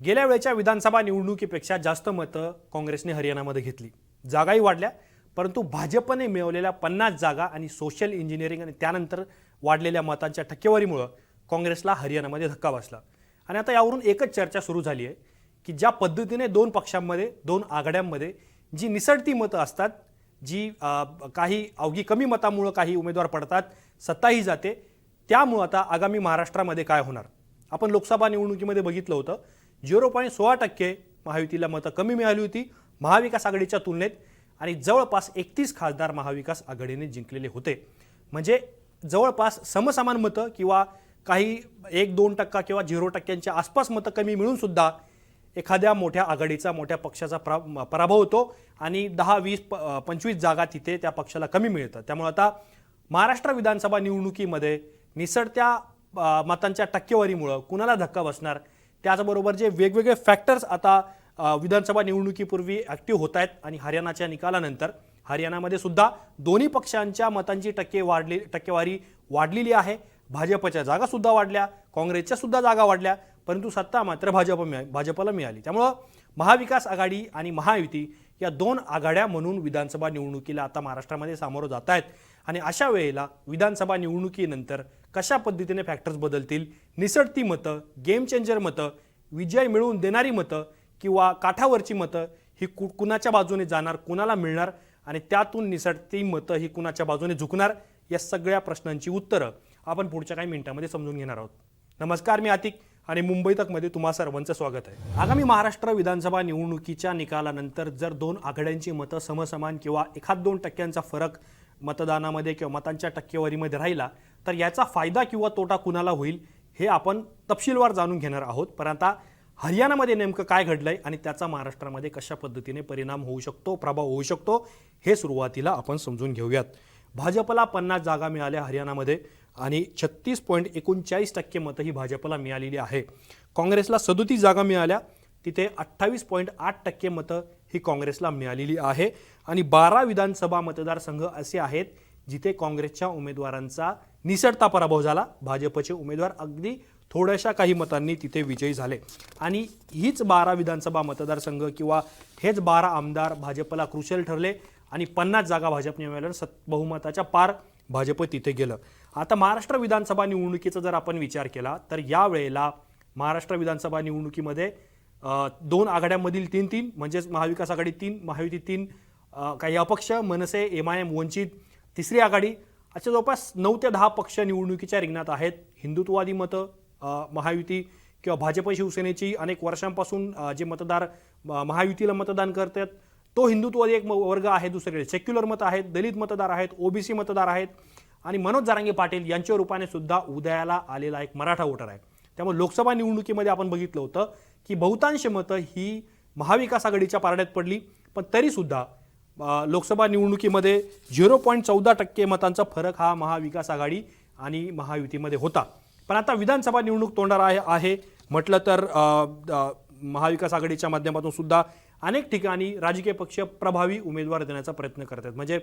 गेल्या वेळेच्या विधानसभा निवडणुकीपेक्षा जास्त मतं काँग्रेसने हरियाणामध्ये घेतली, जागाही वाढल्या, परंतु भाजपने मिळवलेल्या 50 जागा आणि सोशल इंजिनिअरिंग आणि त्यानंतर वाढलेल्या मतांच्या टक्केवारीमुळे काँग्रेसला हरियाणामध्ये धक्का बसला। आणि आता यावरून एकच चर्चा सुरू झाली आहे की ज्या पद्धतीने दोन पक्षांमध्ये दोन आघाड्यांमध्ये जी निसटती मतं असतात, जी काही अवघी कमी मतामुळे काही उमेदवार पडतात, सत्ताही जाते, त्यामुळे आता आगामी महाराष्ट्रामध्ये काय होणार। आपण लोकसभा निवडणुकीमध्ये बघितलं होतं 0.16% महायुतीला मतं कमी मिळाली होती महाविकास आघाडीच्या तुलनेत आणि जवळपास 31 खासदार महाविकास आघाडीने जिंकलेले होते। म्हणजे जवळपास समसमान मतं किंवा काही 1-2% किंवा 0%च्या आसपास मतं कमी मिळून सुद्धा एखाद्या मोठ्या आघाडीचा मोठ्या पक्षाचा पराभव होतो आणि 10, 20, 25 जागा तिथे त्या पक्षाला कमी मिळतात। त्यामुळे आता महाराष्ट्र विधानसभा निवडणुकीमध्ये निसटत्या मतांच्या टक्केवारीमुळे कुणाला धक्का बसणार, त्याचबरोबर जे वेगवेगळे फॅक्टर्स आता विधानसभा निवडणुकीपूर्वी ऍक्टिव्ह होत आहेत आणि हरियाणाच्या निकालानंतर हरियाणामध्ये सुद्धा दोन्ही पक्षांच्या मतांची टक्केवारी वाढलेली आहे। भाजपच्या जागा सुद्धा वाढल्या, काँग्रेसच्या सुद्धा जागा वाढल्या, परंतु सत्ता मात्र भाजपला मिळाली। त्यामुळे महाविकास आघाडी आणि महायुती या दोन आघाड्या म्हणून विधानसभा निवडणुकीला आता महाराष्ट्रामध्ये सामोरं जात आहेत आणि अशा वेळेला विधानसभा निवडणुकीनंतर कशा पद्धतीने फॅक्टर्स बदलतील, निसटती मतं, गेम चेंजर मतं, विजय मिळवून देणारी मतं किंवा काठावरची मतं ही कुणाच्या बाजूने जाणार, कुणाला मिळणार आणि त्यातून निसटती मतं ही कुणाच्या बाजूने झुकणार, या सगळ्या प्रश्नांची उत्तरं आपण पुढच्या काही मिनिटांमध्ये समजून घेणार आहोत। नमस्कार, मी आतिक आणि मुंबई तकमध्ये तुम्हा सर्वांचं स्वागत आहे। आगामी महाराष्ट्र विधानसभा निवडणुकीच्या निकालानंतर जर दोन आघाड्यांची मतं समसमान किंवा 1-2% फरक मतदानामध्ये किंवा मतांच्या टक्केवारीमध्ये राहिला तर याचा फायदा किंवा तोटा कुणाला होईल हे आपण तपशीलवार जाणून घेणार आहोत। पण आता हरियाणामध्ये नेमकं काय घडलंय आणि त्याचा महाराष्ट्रामध्ये कशा पद्धतीने परिणाम होऊ शकतो, प्रभाव होऊ शकतो, हे सुरुवातीला आपण समजून घेऊयात। भाजपला 50 जागा मिळाल्या हरियाणामध्ये आणि 36.39% मतं ही भाजपला मिळालेली आहे। काँग्रेसला 37 जागा मिळाल्या, तिथे 28.8% मतं ही काँग्रेसला मिळालेली आहे आणि 12 विधानसभा मतदारसंघ असे आहेत जिथे काँग्रेसच्या उमेदवारांचा निसटता पराभव झाला, भाजपचे उमेदवार अगदी थोड्याशा काही मतांनी तिथे विजयी झाले आणि हीच 12 विधानसभा मतदारसंघ किंवा हेच 12 आमदार भाजपला क्रुशियल ठरले आणि 50 जागा भाजपने मिळाल्या, बहुमताच्या पार भाजप तिथे गेलं। आता महाराष्ट्र विधानसभा निवडणुकीचा जर आपण विचार केला तर या वेळेला महाराष्ट्र विधानसभा निवडणुकीमध्ये दोन आघाड्यांमधील 3-3 म्हणजेच महाविकास आघाडी 3, महायुती 3, काही अपक्ष, मनसे, MIM, वंचित, तिसरी आघाडी, अशा जवळपास 9 ते 10 पक्ष निवडणुकीच्या रिंगणात आहेत। हिंदुत्ववादी मतं महायुती किंवा भाजप शिवसेनेची अनेक वर्षांपासून जे मतदार महायुतीला मतदान करतात तो हिंदुत्ववादी एक वर्ग आहे। दुसरीकडे सेक्युलर मतं आहेत, दलित मतदार आहेत, OBC मतदार आहेत आणि मनोज जरांगे पाटील यांच्या रूपाने सुद्धा उदयाला आलेला एक मराठा वोटर आहे। त्यामुळे लोकसभा निवडणुकीमध्ये आपण बघितलं होतं की बहुतांश मतं ही महाविकास आघाडीच्या पारड्यात पडली, पण तरी सुद्धा लोकसभा निवडणुकीमध्ये 0.14% मतांचा फरक हा महाविकास आघाडी आणि महायुतीमध्ये होता। पण आता विधानसभा निवडणूक तोंडावर आहे म्हटलं तर महाविकास आघाडीच्या माध्यमातून सुद्धा अनेक ठिकाणी राजकीय पक्ष प्रभावी उमेदवार देण्याचा प्रयत्न करतात, म्हणजे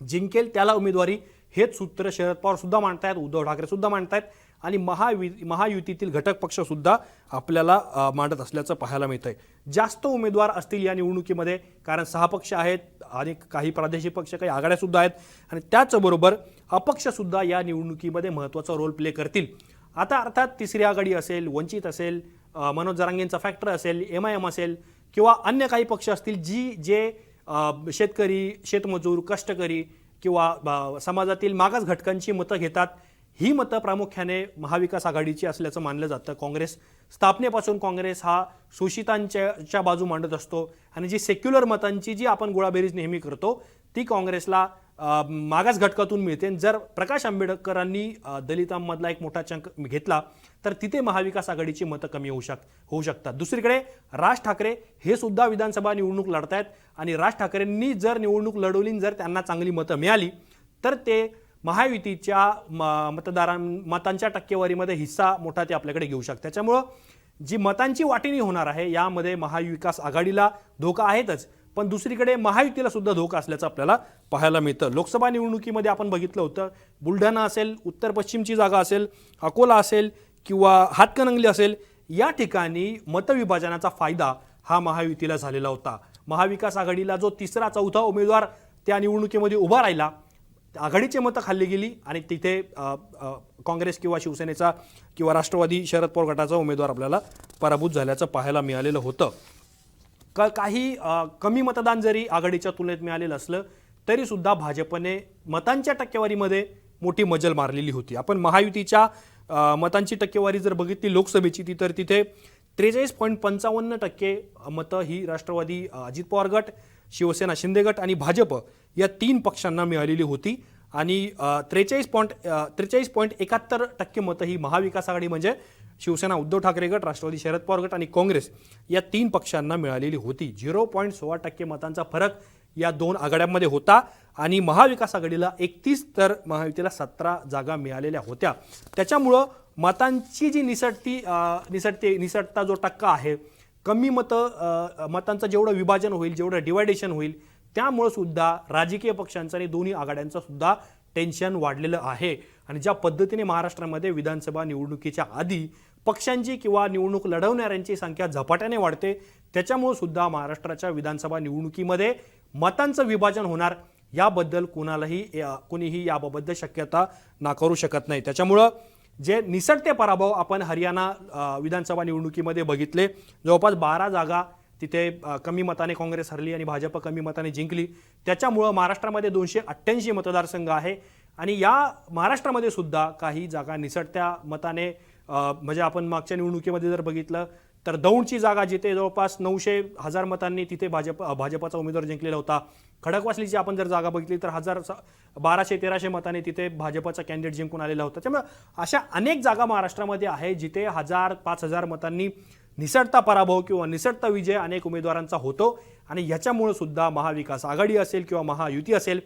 जिंकेल त्याला उमेदवारी, हेच सूत्र शरद पवार सुद्धा मांडतायत, उद्धव ठाकरे सुद्धा मांडतायत आणि महायुतीतील घटक पक्ष सुद्धा आपल्याला मांडत असल्याचं पाहायला मिळतंय। जास्त उमेदवार असतील या निवडणुकीमध्ये कारण 6 पक्ष आहेत आणि काही प्रादेशिक पक्ष, काही आघाड्या सुद्धा आहेत आणि त्याचबरोबर अपक्ष सुद्धा या निवडणुकीमध्ये महत्त्वाचा रोल प्ले करतील। आता अर्थात तिसरी आघाडी असेल, वंचित असेल, मनोज जरांगेंचा फॅक्टर असेल, MIM असेल किंवा अन्य काही पक्ष असतील जे शेतकरी, शेतमजूर, कष्टकरी किंवा समाजातील मागास घटकांची मतं घेतात, ही मतं प्रामुख्याने महाविकास आघाडीची असल्याचं मानलं जातं। काँग्रेस स्थापनेपासून काँग्रेस हा शोषितांच्या बाजू मांडत असतो आणि जी सेक्युलर मतांची जी आपण गोळाबेरीज नेहमी करतो ती काँग्रेसला मागास घटकातून मिळते। जर प्रकाश आंबेडकरांनी दलितांमधला एक मोठा चंक घेतला तर तिथे महाविकास आघाडीची मतं कमी होऊ शकतात। दुसरीकडे राज ठाकरे हे सुद्धा विधानसभा निवडणूक लढतायत आणि राज ठाकरेंनी जर निवडणूक लढवली, जर त्यांना चांगली मतं मिळाली तर ते महायुतीच्या मतांच्या टक्केवारीमध्ये हिस्सा मोठा ते आपल्याकडे घेऊ शकतात। त्याच्यामुळं जी मतांची वाटणी होणार आहे यामध्ये महाविकास आघाडीला धोका आहेतच, पण दुसरीकडे महायुतीला सुद्धा धोका असल्याचं आपल्याला पाहायला मिळतं। लोकसभा निवडणुकीमध्ये आपण बघितलं होतं बुलढाणा असेल, उत्तर पश्चिमची जागा असेल, अकोला असेल किंवा हातकणंगले असेल, या ठिकाणी मतविभाजनाचा फायदा हा महायुतीला झालेला होता। महाविकास आघाडीला जो तिसरा चौथा उमेदवार त्या निवडणुकीमध्ये उभा राहिला, आघाडीचे मतं खाल्ली गेली आणि तिथे काँग्रेस किंवा शिवसेनेचा किंवा राष्ट्रवादी शरद पवार गटाचा उमेदवार आपल्याला पराभूत झाल्याचं पाहायला मिळालेलं होतं। काही कमी मतदान जरी आघाडीच्या तुलनेत मिळालेलं असलं तरी सुद्धा भाजपने मतांच्या टक्केवारीमध्ये मोठी मजल मारलेली होती। आपण महायुतीच्या मतांची टक्केवारी जर बघितली लोकसभेची तर तिथे 43.55% मतं ही राष्ट्रवादी अजित पवार गट, शिवसेना शिंदे गट आणि भाजप या 3 पक्षांना मिळालेली होती आणि 43.71% मतं ही महाविकास आघाडी म्हणजे शिवसेना उद्धव ठाकरे गट, राष्ट्रवादी शरद पवार गट आणि काँग्रेस या 3 पक्षांना मिळालेली होती। 0.16% मतांचा फरक या 2 आघाड्यांमध्ये होता आणि महाविकास आघाडीला 31 तर महायुतीला 17 जागा मिळालेल्या होत्या। त्याच्यामुळं मतांची जी निसटता जो टक्का आहे, कमी मतांचं जेवढं विभाजन होईल, जेवढं डिवायडेशन होईल, त्यामुळे सुद्धा राजकीय पक्षांचं आणि दोन्ही आघाड्यांचं सुद्धा टेन्शन वाढलेलं आहे। आणि ज्या पद्धतीने महाराष्ट्रामध्ये विधानसभा निवडणुकीच्या आधी पक्षांची किंवा निवडणूक लढवणाऱ्यांची संख्या झपाट्याने वाढते, त्याच्यामुळे सुद्धा महाराष्ट्राच्या विधानसभा निवडणुकीमध्ये मतांचं विभाजन होणार याबद्दल कोणीही याबाबत शक्यता नाकारू शकत नाही। त्याच्यामुळं जे निसटते पराभव आपण हरियाणा विधानसभा निवडणुकीमध्ये बघितले, जवळपास 12 जागा तिथे कमी मताने काँग्रेस हरली आणि भाजप कमी मताने जिंकली। त्याच्यामुळं महाराष्ट्रामध्ये 288 मतदारसंघ आहे आणि या महाराष्ट्रामध्ये सुद्धा काही जागा निसटत्या मताने म्हणजे आपण मागच्या निवडणुकीमध्ये जर बघितलं तर दौंडची जागा जिथे जवळपास 900,000 मतांनी तिथे भाजपचा उमेदवार जिंकलेला होता। खडकवासलीची आपण जर जागा बघितली तर 1200-1300 मतांनी तिथे भाजपचा कॅन्डिडेट जिंकून आलेला होता। त्यामुळे अशा अनेक जागा महाराष्ट्रामध्ये आहे जिथे 1000-5000 मतांनी निसटता पराभव किंवा निसटता विजय अनेक उमेदवारांचा होतो आणि याच्यामुळे सुद्धा महाविकास आघाडी असेल किंवा महायुती असेल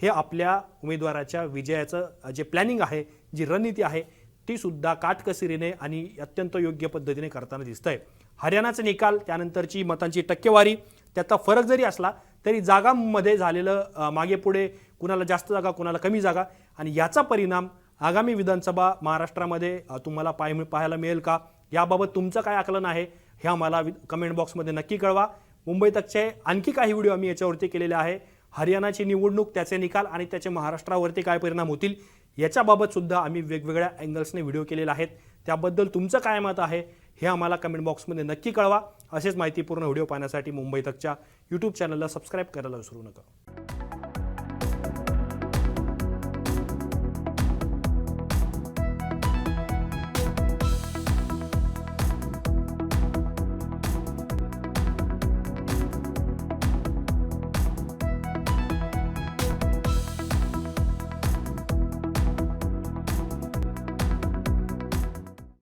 हे आपल्या उमेदवाराच्या विजयाचं जे प्लॅनिंग आहे, जी रणनीती आहे ती सुद्धा काटकसरीने आणि अत्यंत योग्य पद्धतीने करताना दिसतंय। हरियाणाचे निकाल, त्यानंतरची मतांची टक्केवारी, त्याचा फरक जरी असला तरी जागांमध्ये झालेलं मागे पुढे, कुणाला जास्त जागा कुणाला कमी जागा, आणि याचा परिणाम आगामी विधानसभा महाराष्ट्रामध्ये तुम्हाला पाहायला मिळेल का, याबाबत तुमचं काय आकलन आहे हे आम्हाला कमेंट बॉक्समध्ये नक्की कळवा। मुंबई तकचे आणखी काही व्हिडिओ आम्ही याच्यावरती केलेले आहे। हरियाणाची निवडणूक, त्याचे निकाल आणि त्याचे महाराष्ट्रावरती काय परिणाम होतील याच्याबाबत सुद्धा आम्ही वेगवेगळ्या अँगल्सने व्हिडिओ केलेले आहेत। त्याबद्दल तुमचं काय मत आहे हे आम्हाला कमेंट बॉक्समध्ये नक्की कळवा। असेच माहितीपूर्ण व्हिडिओ पाहण्यासाठी मुंबई तकच्या यूट्यूब चॅनलला सबस्क्राईब करायला विसरू नका।